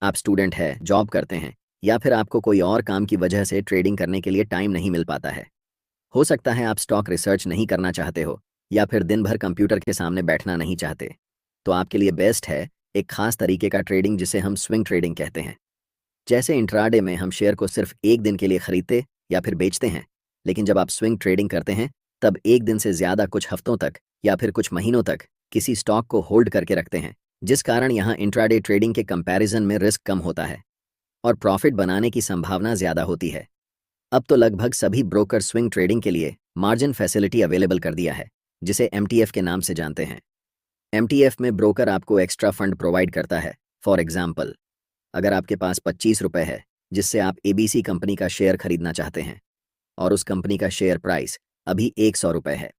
आप स्टूडेंट हैं, जॉब करते हैं, या फिर आपको कोई और काम की वजह से ट्रेडिंग करने के लिए टाइम नहीं मिल पाता है। हो सकता है आप स्टॉक रिसर्च नहीं करना चाहते हो, या फिर दिन भर कंप्यूटर के सामने बैठना नहीं चाहते। तो आपके लिए बेस्ट है एक खास तरीके का ट्रेडिंग जिसे हम स्विंग ट्रेडिंग कहते हैं। जैसे इंट्राडे में हम शेयर को सिर्फ एक दिन के लिए खरीदते या फिर बेचते हैं, लेकिन जब आप स्विंग ट्रेडिंग करते हैं तब एक दिन से ज़्यादा कुछ हफ्तों तक या फिर कुछ महीनों तक किसी स्टॉक को होल्ड करके रखते हैं, जिस कारण यहाँ इंट्राडे ट्रेडिंग के कंपैरिजन में रिस्क कम होता है और प्रॉफिट बनाने की संभावना ज़्यादा होती है। अब तो लगभग सभी ब्रोकर स्विंग ट्रेडिंग के लिए मार्जिन फैसिलिटी अवेलेबल कर दिया है, जिसे एमटीएफ के नाम से जानते हैं। एमटीएफ में ब्रोकर आपको एक्स्ट्रा फंड प्रोवाइड करता है। फॉर एग्जाम्पल, अगर आपके पास 25 रुपये है जिससे आप एबीसी कंपनी का शेयर खरीदना चाहते हैं और उस कंपनी का शेयर प्राइस अभी 100 रुपये है,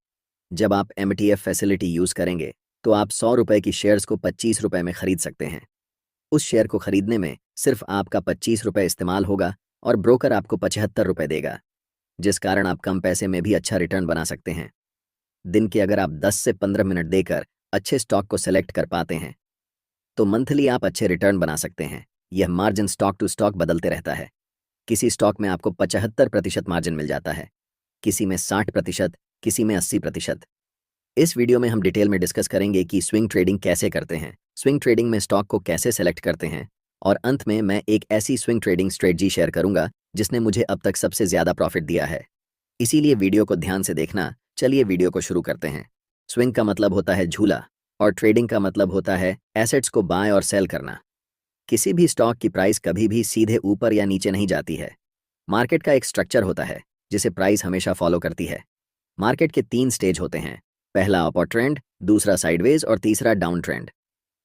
जब आप एमटीएफ फैसिलिटी यूज़ करेंगे तो आप 100 रुपये की शेयर्स को 25 रुपये में खरीद सकते हैं। उस शेयर को खरीदने में सिर्फ आपका 25 रुपये इस्तेमाल होगा और ब्रोकर आपको 75 रुपये देगा, जिस कारण आप कम पैसे में भी अच्छा रिटर्न बना सकते हैं। दिन के अगर आप 10 से 15 मिनट देकर अच्छे स्टॉक को सेलेक्ट कर पाते हैं तो मंथली आप अच्छे रिटर्न बना सकते हैं। यह मार्जिन स्टॉक टू स्टॉक बदलते रहता है। किसी स्टॉक में आपको 75% मार्जिन मिल जाता है, किसी में 60%, किसी में 80%। इस वीडियो में हम डिटेल में डिस्कस करेंगे कि स्विंग ट्रेडिंग कैसे करते हैं, स्विंग ट्रेडिंग में स्टॉक को कैसे सेलेक्ट करते हैं, और अंत में मैं एक ऐसी स्विंग ट्रेडिंग स्ट्रेटजी शेयर करूंगा जिसने मुझे अब तक सबसे ज़्यादा प्रॉफिट दिया है। इसीलिए वीडियो को ध्यान से देखना। चलिए वीडियो को शुरू करते हैं। स्विंग का मतलब होता है झूला और ट्रेडिंग का मतलब होता है एसेट्स को बाय और सेल करना। किसी भी स्टॉक की प्राइस कभी भी सीधे ऊपर या नीचे नहीं जाती है। मार्केट का एक स्ट्रक्चर होता है जिसे प्राइस हमेशा फॉलो करती है। मार्केट के 3 स्टेज होते हैं, पहला अपर ट्रेंड, दूसरा साइडवेज और तीसरा डाउन ट्रेंड।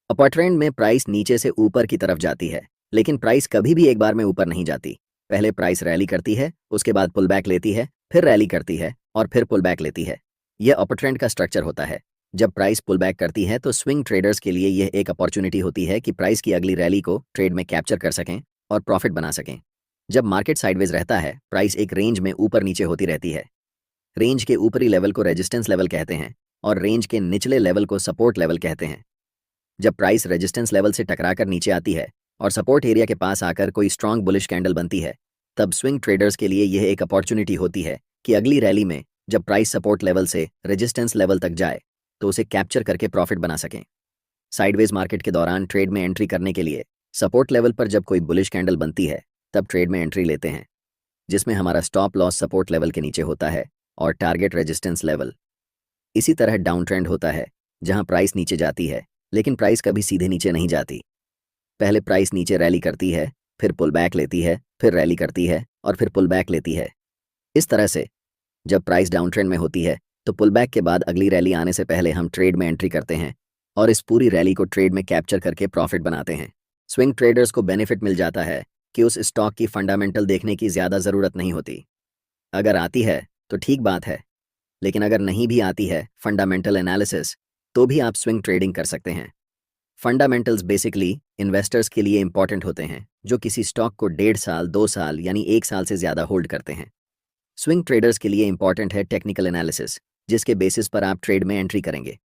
अपर ट्रेंड में प्राइस नीचे से ऊपर की तरफ जाती है, लेकिन प्राइस कभी भी एक बार में ऊपर नहीं जाती। पहले प्राइस रैली करती है, उसके बाद पुल बैक लेती है, फिर रैली करती है और फिर पुल बैक लेती है। यह अपर ट्रेंड का स्ट्रक्चर होता है। जब प्राइस पुल बैक करती है तो स्विंग ट्रेडर्स के लिए यह एक अपॉर्चुनिटी होती है कि प्राइस की अगली रैली को ट्रेड में कैप्चर कर सकें और प्रॉफिट बना सकें। जब मार्केट साइडवेज रहता है, प्राइस एक रेंज में ऊपर नीचे होती रहती है। रेंज के ऊपरी लेवल को रेजिस्टेंस लेवल कहते हैं और रेंज के निचले लेवल को सपोर्ट लेवल कहते हैं। जब प्राइस रेजिस्टेंस लेवल से टकराकर नीचे आती है और सपोर्ट एरिया के पास आकर कोई स्ट्रांग बुलिश कैंडल बनती है, तब स्विंग ट्रेडर्स के लिए यह एक अपॉर्चुनिटी होती है कि अगली रैली में जब प्राइस सपोर्ट लेवल से रेजिस्टेंस लेवल तक जाए तो उसे कैप्चर करके प्रॉफिट बना सकें। साइडवेज मार्केट के दौरान ट्रेड में एंट्री करने के लिए सपोर्ट लेवल पर जब कोई बुलिश कैंडल बनती है तब ट्रेड में एंट्री लेते हैं, जिसमें हमारा स्टॉप लॉस सपोर्ट लेवल के नीचे होता है और टारगेट रेजिस्टेंस लेवल। इसी तरह डाउन ट्रेंड होता है जहां प्राइस नीचे जाती है, लेकिन प्राइस कभी सीधे नीचे नहीं जाती। पहले प्राइस नीचे रैली करती है, फिर पुल बैक लेती है, फिर रैली करती है और फिर पुल बैक लेती है। इस तरह से जब प्राइस डाउन ट्रेंड में होती है तो पुल बैक के बाद अगली रैली आने से पहले हम ट्रेड में एंट्री करते हैं और इस पूरी रैली को ट्रेड में कैप्चर करके प्रॉफिट बनाते हैं। स्विंग ट्रेडर्स को बेनिफिट मिल जाता है कि उस स्टॉक की फंडामेंटल देखने की ज़्यादा ज़रूरत नहीं होती। अगर आती है तो ठीक बात है, लेकिन अगर नहीं भी आती है फंडामेंटल एनालिसिस, तो भी आप स्विंग ट्रेडिंग कर सकते हैं। फंडामेंटल्स बेसिकली इन्वेस्टर्स के लिए इंपॉर्टेंट होते हैं जो किसी स्टॉक को 1.5 साल, 2 साल यानी 1 साल से ज़्यादा होल्ड करते हैं। स्विंग ट्रेडर्स के लिए इंपॉर्टेंट है टेक्निकल एनालिसिस, जिसके बेसिस पर आप ट्रेड में एंट्री करेंगे।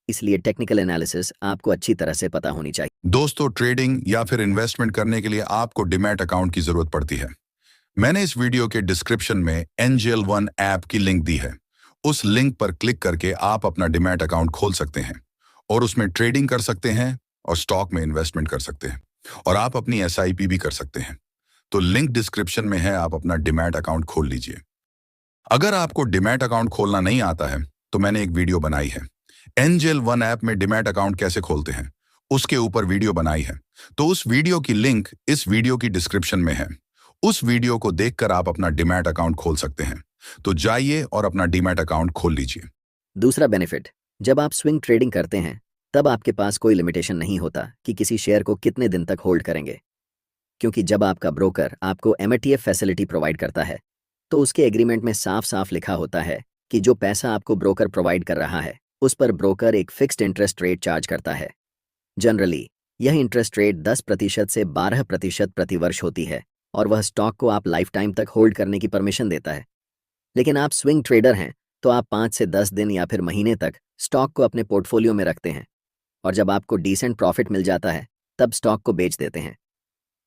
इसलिए टेक्निकल एनालिसिस आपको अच्छी तरह से पता होनी चाहिए। दोस्तों, ट्रेडिंग या फिर इन्वेस्टमेंट करने के लिए आपको डिमैट अकाउंट की जरूरत पड़ती है। मैंने इस वीडियो के डिस्क्रिप्शन में एंजल वन ऐप की लिंक दी है। उस लिंक पर क्लिक करके आप अपना डिमैट अकाउंट खोल सकते हैं और उसमें ट्रेडिंग कर सकते हैं और स्टॉक में इन्वेस्टमेंट कर सकते हैं और आप अपनी एसआईपी भी कर सकते हैं। तो लिंक डिस्क्रिप्शन में है, आप अपना डिमैट अकाउंट खोल लीजिए। अगर आपको डिमैट अकाउंट खोलना नहीं आता है तो मैंने एक वीडियो बनाई है, एंजल वन ऐप में डिमैट अकाउंट कैसे खोलते हैं, उसके ऊपर वीडियो बनाई है। तो उस वीडियो की लिंक इस वीडियो की डिस्क्रिप्शन में है। उस वीडियो को देखकर आप अपना डिमैट अकाउंट खोल सकते हैं। तो जाइए और अपना डिमैट अकाउंट खोल लीजिए। दूसरा बेनिफिट, जब आप स्विंग ट्रेडिंग करते हैं तब आपके पास कोई लिमिटेशन नहीं होता कि किसी शेयर को कितने दिन तक होल्ड करेंगे, क्योंकि जब आपका ब्रोकर आपको एमटीएफ फैसिलिटी प्रोवाइड करता है तो उसके एग्रीमेंट में साफ साफ लिखा होता है कि जो पैसा आपको ब्रोकर प्रोवाइड कर रहा है उस पर ब्रोकर एक फिक्स्ड इंटरेस्ट रेट चार्ज करता है। जनरली यह इंटरेस्ट रेट 10% से 12% प्रतिवर्ष होती है और वह स्टॉक को आप लाइफ टाइम तक होल्ड करने की परमिशन देता है। लेकिन आप स्विंग ट्रेडर हैं तो आप 5 से 10 दिन या फिर महीने तक स्टॉक को अपने पोर्टफोलियो में रखते हैं और जब आपको डिसेंट प्रॉफिट मिल जाता है तब स्टॉक को बेच देते हैं।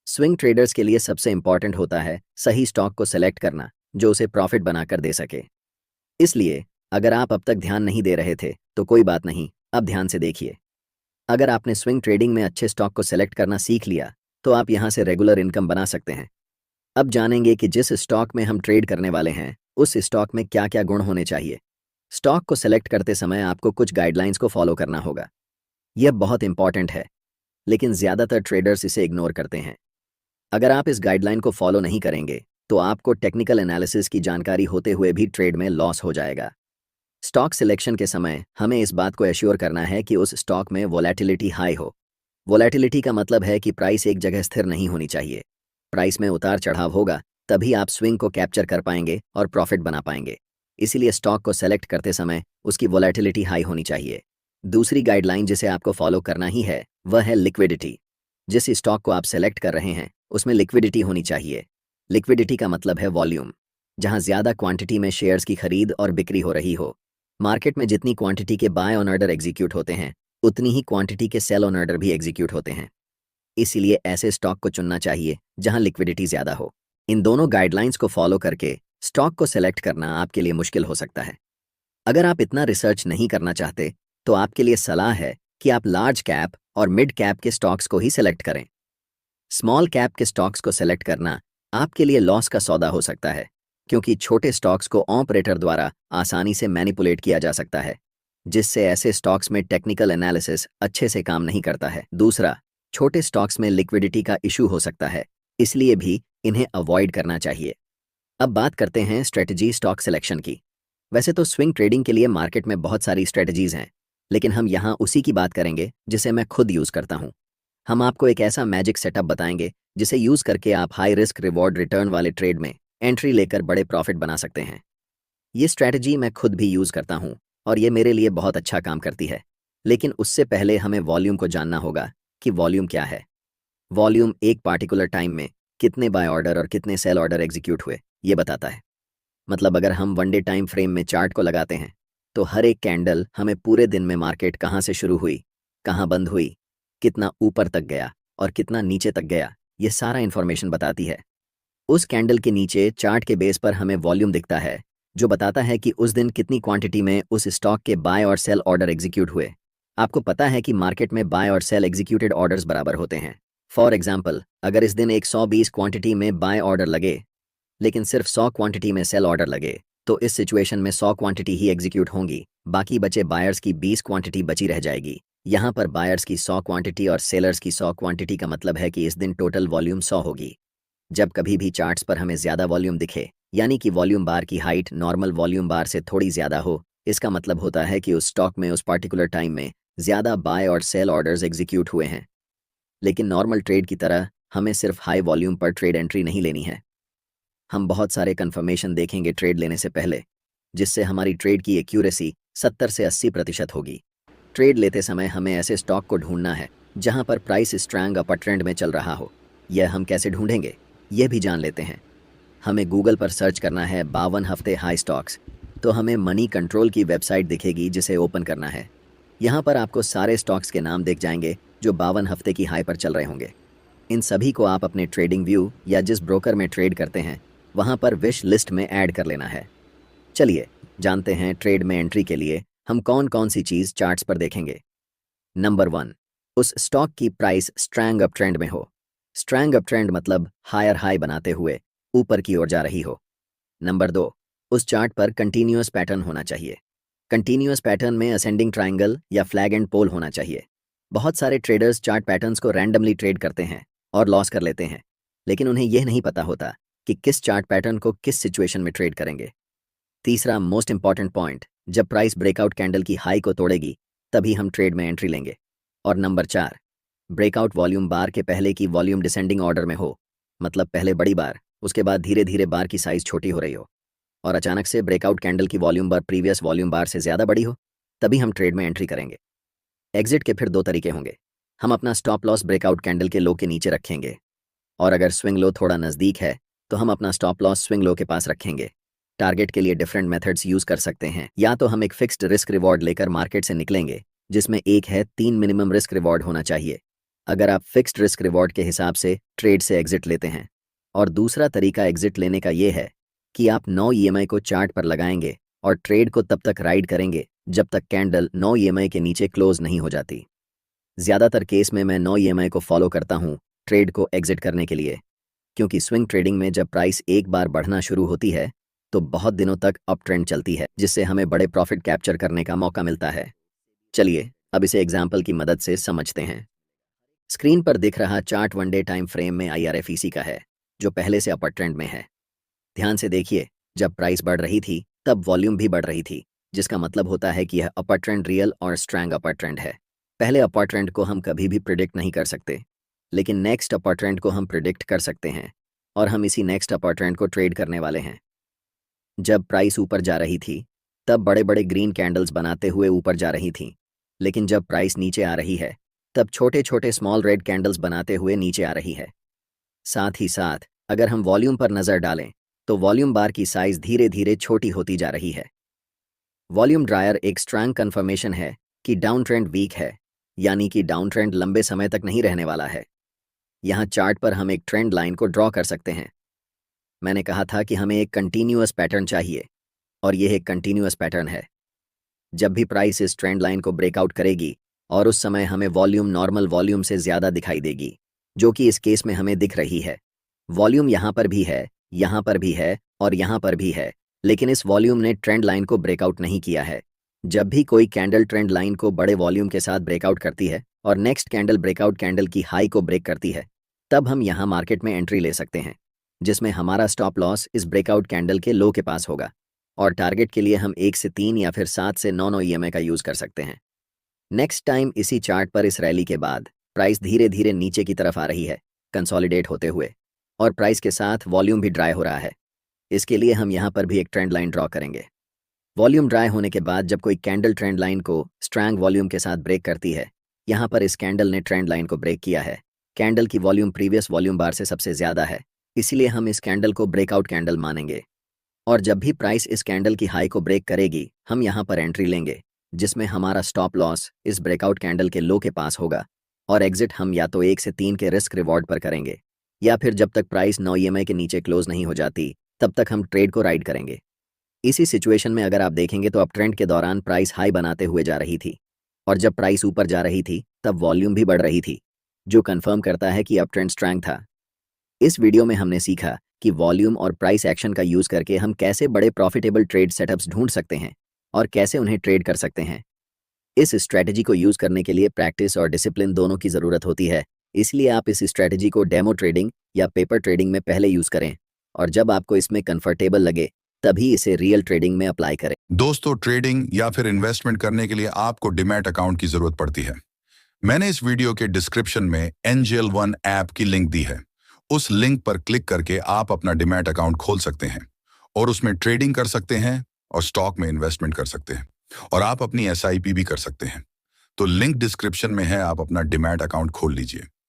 स्विंग ट्रेडर्स के लिए सबसे इंपॉर्टेंट होता है सही स्टॉक को सेलेक्ट करना जो उसे प्रॉफिट बनाकर दे सके। इसलिए अगर आप अब तक ध्यान नहीं दे रहे थे तो कोई बात नहीं, अब ध्यान से देखिए। अगर आपने स्विंग ट्रेडिंग में अच्छे स्टॉक को सेलेक्ट करना सीख लिया तो आप यहां से रेगुलर इनकम बना सकते हैं। अब जानेंगे कि जिस स्टॉक में हम ट्रेड करने वाले हैं उस स्टॉक में क्या क्या गुण होने चाहिए। स्टॉक को सेलेक्ट करते समय आपको कुछ गाइडलाइंस को फॉलो करना होगा। यह बहुत इंपॉर्टेंट है, लेकिन ज़्यादातर ट्रेडर्स इसे इग्नोर करते हैं। अगर आप इस गाइडलाइन को फॉलो नहीं करेंगे तो आपको टेक्निकल एनालिसिस की जानकारी होते हुए भी ट्रेड में लॉस हो जाएगा। स्टॉक सिलेक्शन के समय हमें इस बात को एश्योर करना है कि उस स्टॉक में वोलेटिलिटी हाई हो। वोलेटिलिटी का मतलब है कि प्राइस एक जगह स्थिर नहीं होनी चाहिए। प्राइस में उतार चढ़ाव होगा तभी आप स्विंग को कैप्चर कर पाएंगे और प्रॉफिट बना पाएंगे। इसीलिए स्टॉक को सेलेक्ट करते समय उसकी वोलेटिलिटी हाई होनी चाहिए। दूसरी गाइडलाइन जिसे आपको फॉलो करना ही है वह है लिक्विडिटी। जिस स्टॉक को आप सेलेक्ट कर रहे हैं उसमें लिक्विडिटी होनी चाहिए। लिक्विडिटी का मतलब है वॉल्यूम, जहां ज़्यादा क्वांटिटी में शेयर्स की खरीद और बिक्री हो रही हो। मार्केट में जितनी क्वांटिटी के बाय ऑन ऑर्डर एग्जीक्यूट होते हैं उतनी ही क्वांटिटी के सेल ऑन ऑर्डर भी एग्जीक्यूट होते हैं। इसीलिए ऐसे स्टॉक को चुनना चाहिए जहां लिक्विडिटी ज़्यादा हो। इन दोनों गाइडलाइंस को फॉलो करके स्टॉक को सेलेक्ट करना आपके लिए मुश्किल हो सकता है। अगर आप इतना रिसर्च नहीं करना चाहते तो आपके लिए सलाह है कि आप लार्ज कैप और मिड कैप के स्टॉक्स को ही सेलेक्ट करें। स्मॉल कैप के स्टॉक्स को सेलेक्ट करना आपके लिए लॉस का सौदा हो सकता है, क्योंकि छोटे स्टॉक्स को ऑपरेटर द्वारा आसानी से मैनिपुलेट किया जा सकता है, जिससे ऐसे स्टॉक्स में टेक्निकल एनालिसिस अच्छे से काम नहीं करता है। दूसरा, छोटे स्टॉक्स में लिक्विडिटी का इशू हो सकता है, इसलिए भी इन्हें अवॉइड करना चाहिए। अब बात करते हैं स्ट्रेटजी स्टॉक सिलेक्शन की। वैसे तो स्विंग ट्रेडिंग के लिए मार्केट में बहुत सारी स्ट्रेटजीज हैं, लेकिन हम यहाँ उसी की बात करेंगे जिसे मैं खुद यूज़ करता हूँ। हम आपको एक ऐसा मैजिक सेटअप बताएंगे जिसे यूज़ करके आप हाई रिस्क रिवॉर्ड रिटर्न वाले ट्रेड में एंट्री लेकर बड़े प्रॉफिट बना सकते हैं। ये स्ट्रैटेजी मैं खुद भी यूज़ करता हूँ और ये मेरे लिए बहुत अच्छा काम करती है। लेकिन उससे पहले हमें वॉल्यूम को जानना होगा कि वॉल्यूम क्या है। वॉल्यूम एक पार्टिकुलर टाइम में कितने बाय ऑर्डर और कितने सेल ऑर्डर एग्जीक्यूट हुए ये बताता है। मतलब अगर हम वन डे टाइम फ्रेम में चार्ट को लगाते हैं तो हर एक कैंडल हमें पूरे दिन में मार्केट कहाँ से शुरू हुई, कहाँ बंद हुई, कितना ऊपर तक गया और कितना नीचे तक गया, ये सारा इन्फॉर्मेशन बताती है। उस कैंडल के नीचे चार्ट के बेस पर हमें वॉल्यूम दिखता है जो बताता है कि उस दिन कितनी क्वांटिटी में उस स्टॉक के बाय और सेल ऑर्डर एग्जीक्यूट हुए। आपको पता है कि मार्केट में बाय और सेल एग्जीक्यूटेड ऑर्डर्स बराबर होते हैं। फॉर एग्जाम्पल, अगर इस दिन एक 120 क्वांटिटी में बाय ऑर्डर लगे लेकिन सिर्फ 100 क्वांटिटी में सेल ऑर्डर लगे तो इस सिचुएशन में 100 क्वांटिटी ही एग्जीक्यूट होंगी, बाकी बचे बायर्स की 20 क्वांटिटी बची रह जाएगी। यहाँ पर बायर्स की 100 क्वांटिटी और सेलर्स की 100 क्वांटिटी का मतलब है कि इस दिन टोटल वॉल्यूम 100 होगी। जब कभी भी चार्ट्स पर हमें ज़्यादा वॉल्यूम दिखे, यानी कि वॉल्यूम बार की हाइट नॉर्मल वॉल्यूम बार से थोड़ी ज़्यादा हो, इसका मतलब होता है कि उस स्टॉक में उस पार्टिकुलर टाइम में ज़्यादा बाय और सेल ऑर्डर्स एग्जीक्यूट हुए हैं। लेकिन नॉर्मल ट्रेड की तरह हमें सिर्फ हाई वॉल्यूम पर ट्रेड एंट्री नहीं लेनी है। हम बहुत सारे कन्फर्मेशन देखेंगे ट्रेड लेने से पहले, जिससे हमारी ट्रेड की एक्यूरेसी 70 से 80% होगी। ट्रेड लेते समय हमें ऐसे स्टॉक को ढूंढना है जहां पर प्राइस स्ट्रॉन्ग अपर ट्रेंड में चल रहा हो। यह हम कैसे ढूंढेंगे यह भी जान लेते हैं। हमें गूगल पर सर्च करना है 52 हफ्ते हाई स्टॉक्स, तो हमें मनी कंट्रोल की वेबसाइट दिखेगी जिसे ओपन करना है। यहाँ पर आपको सारे स्टॉक्स के नाम दिख जाएंगे जो 52 हफ्ते की हाई पर चल रहे होंगे। इन सभी को आप अपने ट्रेडिंग व्यू या जिस ब्रोकर में ट्रेड करते हैं वहाँ पर विश लिस्ट में ऐड कर लेना है। चलिए जानते हैं ट्रेड में एंट्री के लिए हम कौन कौन सी चीज़ चार्ट्स पर देखेंगे। नंबर 1, उस स्टॉक की प्राइस स्ट्रॉन्ग अप ट्रेंड में हो। स्ट्रॉन्ग अप ट्रेंड मतलब हायर हाई बनाते हुए ऊपर की ओर जा रही हो। नंबर 2, उस चार्ट पर कंटिन्यूअस पैटर्न होना चाहिए। कंटिन्यूअस पैटर्न में असेंडिंग ट्राइंगल या फ्लैग एंड पोल होना चाहिए। बहुत सारे ट्रेडर्स चार्ट पैटर्न्स को रैंडमली ट्रेड करते हैं और लॉस कर लेते हैं, लेकिन उन्हें यह नहीं पता होता कि किस चार्ट पैटर्न को किस सिचुएशन में ट्रेड करेंगे। तीसरा मोस्ट इंपॉर्टेंट पॉइंट, जब प्राइस ब्रेकआउट कैंडल की हाई को तोड़ेगी तभी हम ट्रेड में एंट्री लेंगे। और नंबर 4, ब्रेकआउट वॉल्यूम बार के पहले की वॉल्यूम डिसेंडिंग ऑर्डर में हो, मतलब पहले बड़ी बार, उसके बाद धीरे धीरे बार की साइज छोटी हो रही हो और अचानक से ब्रेकआउट कैंडल की वॉल्यूम बार प्रीवियस वॉल्यूम बार से ज़्यादा बड़ी हो, तभी हम ट्रेड में एंट्री करेंगे। एग्जिट के फिर 2 तरीके होंगे। हम अपना स्टॉप लॉस ब्रेकआउट कैंडल के लो के नीचे रखेंगे, और अगर स्विंग लो थोड़ा नज़दीक है तो हम अपना स्टॉप लॉस स्विंग लो के पास रखेंगे। टारगेट के लिए डिफरेंट मेथड्स यूज़ कर सकते हैं। या तो हम एक फिक्स्ड रिस्क रिवॉर्ड लेकर मार्केट से निकलेंगे, जिसमें एक है 3 मिनिमम रिस्क रिवॉर्ड होना चाहिए। अगर आप फिक्स्ड रिस्क रिवॉर्ड के हिसाब से ट्रेड से एग्जिट लेते हैं। और दूसरा तरीका एग्जिट लेने का ये है कि आप 9 ईएमआई को चार्ट पर लगाएंगे और ट्रेड को तब तक राइड करेंगे जब तक कैंडल 9 ईएमआई के नीचे क्लोज नहीं हो जाती। ज़्यादातर केस में मैं 9 ईएमआई को फॉलो करता हूँ ट्रेड को एग्जिट करने के लिए, क्योंकि स्विंग ट्रेडिंग में जब प्राइस एक बार बढ़ना शुरू होती है तो बहुत दिनों तक अप ट्रेंड चलती है, जिससे हमें बड़े प्रॉफिट कैप्चर करने का मौका मिलता है। चलिए अब इसे एग्जाम्पल की मदद से समझते हैं। स्क्रीन पर दिख रहा chart one day time frame में IRFEC का है, जो पहले से अपर ट्रेंड में है। ध्यान से देखिए, जब प्राइस बढ़ रही थी तब वॉल्यूम भी बढ़ रही थी, जिसका मतलब होता है कि यह अपर ट्रेंड रियल और स्ट्रैंग अपर ट्रेंड है। पहले अपर ट्रेंड को हम कभी भी प्रिडिक्ट नहीं कर सकते, लेकिन नेक्स्ट अपर ट्रेंड को हम प्रिडिक्ट कर सकते हैं, और हम इसी नेक्स्ट अपर ट्रेंड को ट्रेड करने वाले हैं। जब प्राइस ऊपर जा रही थी तब बड़े बड़े ग्रीन कैंडल्स बनाते हुए ऊपर जा रही थी, लेकिन जब प्राइस नीचे आ रही है तब छोटे छोटे स्मॉल रेड कैंडल्स बनाते हुए नीचे आ रही है। साथ ही साथ अगर हम वॉल्यूम पर नज़र डालें तो वॉल्यूम बार की साइज धीरे धीरे छोटी होती जा रही है। वॉल्यूम ड्रायर एक स्ट्रॉन्ग कन्फर्मेशन है कि डाउन ट्रेंड वीक है, यानी कि डाउन ट्रेंड लंबे समय तक नहीं रहने वाला है। यहाँ चार्ट पर हम एक ट्रेंड लाइन को ड्रॉ कर सकते हैं। मैंने कहा था कि हमें एक कंटिन्यूअस पैटर्न चाहिए, और यह एक कंटिन्यूअस पैटर्न है। जब भी प्राइस इस ट्रेंड लाइन को ब्रेकआउट करेगी और उस समय हमें वॉल्यूम नॉर्मल वॉल्यूम से ज़्यादा दिखाई देगी, जो कि इस केस में हमें दिख रही है। वॉल्यूम यहाँ पर भी है, यहाँ पर भी है और यहाँ पर भी है, लेकिन इस वॉल्यूम ने ट्रेंड लाइन को ब्रेकआउट नहीं किया है। जब भी कोई कैंडल ट्रेंड लाइन को बड़े वॉल्यूम के साथ ब्रेकआउट करती है और नेक्स्ट कैंडल ब्रेकआउट कैंडल की हाई को ब्रेक करती है, तब हम यहाँ मार्केट में एंट्री ले सकते हैं, जिसमें हमारा स्टॉप लॉस इस ब्रेकआउट कैंडल के लो के पास होगा, और टारगेट के लिए हम 1 से 3 या फिर 7 से 9 ईएमआई का यूज़ कर सकते हैं। नेक्स्ट टाइम इसी चार्ट पर इस रैली के बाद प्राइस धीरे धीरे नीचे की तरफ आ रही है, कंसोलिडेट होते हुए, और प्राइस के साथ वॉल्यूम भी ड्राई हो रहा है। इसके लिए हम यहाँ पर भी एक ट्रेंड लाइन ड्रॉ करेंगे। वॉल्यूम ड्राई होने के बाद जब कोई कैंडल ट्रेंड लाइन को स्ट्रॉन्ग वॉल्यूम के साथ ब्रेक करती है, यहाँ पर इस कैंडल ने ट्रेंड लाइन को ब्रेक किया है। कैंडल की वॉल्यूम प्रीवियस वॉल्यूम बार से सबसे ज़्यादा है, इसीलिए हम इस कैंडल को ब्रेकआउट कैंडल मानेंगे। और जब भी प्राइस इस कैंडल की हाई को ब्रेक करेगी, हम यहाँ पर एंट्री लेंगे, जिसमें हमारा स्टॉप लॉस इस ब्रेकआउट कैंडल के लो के पास होगा, और एग्जिट हम या तो 1 से 3 के रिस्क रिवॉर्ड पर करेंगे, या फिर जब तक प्राइस 9 ईएमआई के नीचे क्लोज नहीं हो जाती तब तक हम ट्रेड को राइड करेंगे। इसी सिचुएशन में अगर आप देखेंगे तो अप ट्रेंड के दौरान प्राइस हाई बनाते हुए जा रही थी, और जब प्राइस ऊपर जा रही थी तब वॉल्यूम भी बढ़ रही थी, जो कंफर्म करता है कि अप ट्रेंड स्ट्रॉन्ग था। इस वीडियो में हमने सीखा कि वॉल्यूम और प्राइस एक्शन का यूज़ करके हम कैसे बड़े प्रॉफिटेबल ट्रेड सेटअप्स ढूंढ सकते हैं और कैसे उन्हें ट्रेड कर सकते हैं। इस स्ट्रैटेजी को यूज़ करने के लिए प्रैक्टिस और डिसिप्लिन दोनों की ज़रूरत होती है, इसलिए आप इस स्ट्रैटेजी को डेमो ट्रेडिंग या पेपर ट्रेडिंग में पहले यूज़ करें, और जब आपको इसमें कंफर्टेबल लगे तभी इसे रियल ट्रेडिंग में अप्लाई करें। दोस्तों, ट्रेडिंग या फिर इन्वेस्टमेंट करने के लिए आपको डिमैट अकाउंट की जरूरत पड़ती है। मैंने इस वीडियो के डिस्क्रिप्शन में NGL1 ऐप की लिंक दी है। उस लिंक पर क्लिक करके आप अपना डिमैट अकाउंट खोल सकते हैं और उसमें ट्रेडिंग कर सकते हैं और स्टॉक में इन्वेस्टमेंट कर सकते हैं, और आप अपनी SIP भी कर सकते हैं। तो लिंक डिस्क्रिप्शन में है, आप अपना डिमैट अकाउंट खोल लीजिए।